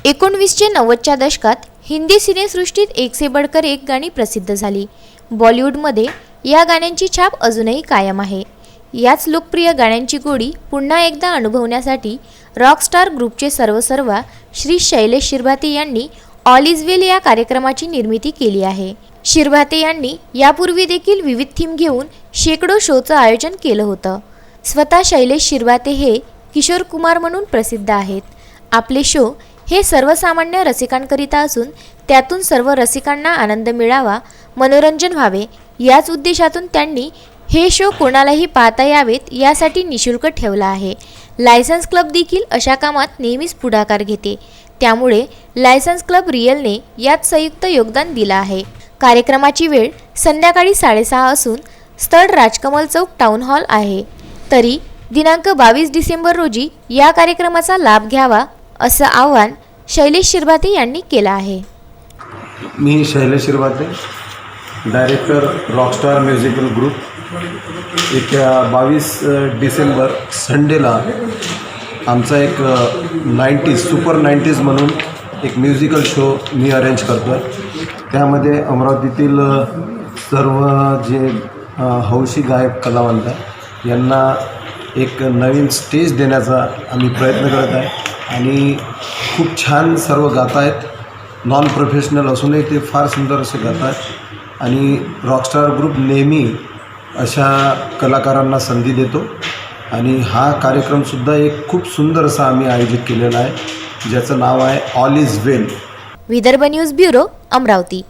19च्या 90च्या दशकात हिंदी सिनेसृष्टीत एक से बढ़कर एक गाणी प्रसिद्ध झाली। बॉलिवूडमध्ये या गाण्यांची छाप अजूनही कायम आहे। याच लोकप्रिय गाण्यांची गोडी पुन्हा एकदा अनुभवण्यासाठी रॉकस्टार ग्रुपचे सर्वसर्वा श्री शैलेश शिरभाते यांनी ऑल इज वेल या कार्यक्रमाची निर्मिती केली आहे। शिरभाते यांनी यापूर्वी देखील विविध थीम घेऊन शेकडो शोचं आयोजन केलं होतं। स्वतः शैलेश शिरभाते हे किशोर कुमार म्हणून प्रसिद्ध आहेत। आपले शो हे सर्वसामान्य रसिकांकरिता असून त्यातून सर्व रसिकांना आनंद मिळावा, मनोरंजन व्हावे याच उद्देशातून त्यांनी हे शो कोणालाही पाहता यावेत यासाठी निशुल्क ठेवला आहे। लायसन्स क्लब देखील अशा कामात नेहमीच पुढाकार घेते, त्यामुळे लायसन्स क्लब रिअलने यात संयुक्त योगदान दिलं आहे। कार्यक्रमाची वेळ संध्याकाळी 6:30 असून स्थळ राजकमल चौक टाउन हॉल आहे। तरी दिनांक 22 डिसेंबर रोजी या कार्यक्रमाचा लाभ घ्यावा असं आवाहन शैलेश शिरभाते यांनी केलं आहे। मी Shailesh Shirbhate, director rockstar musical group. 22 December संडेला आमचा एक 90s सुपर 90s म्हणून एक म्युझिकल शो मी अरेंज करतो आहे। त्यामध्ये अमरावतीतील सर्व जे हौशी गायक कलावंत आहेत यांना एक नवीन स्टेज देण्याचा आम्ही प्रयत्न करत आहे आणि खूप छान सर्व गात आहेत। नॉन प्रोफेशनल असूनही ते फार सुंदर असे गात आहेत आणि रॉकस्टार ग्रुप नेहमी अशा कलाकारांना संधी देतो आणि हा कार्यक्रमसुद्धा एक खूप सुंदर असा आम्ही आयोजित केलेला आहे, ज्याचं नाव आहे all is well. Vidarbha news bureau, Amravati.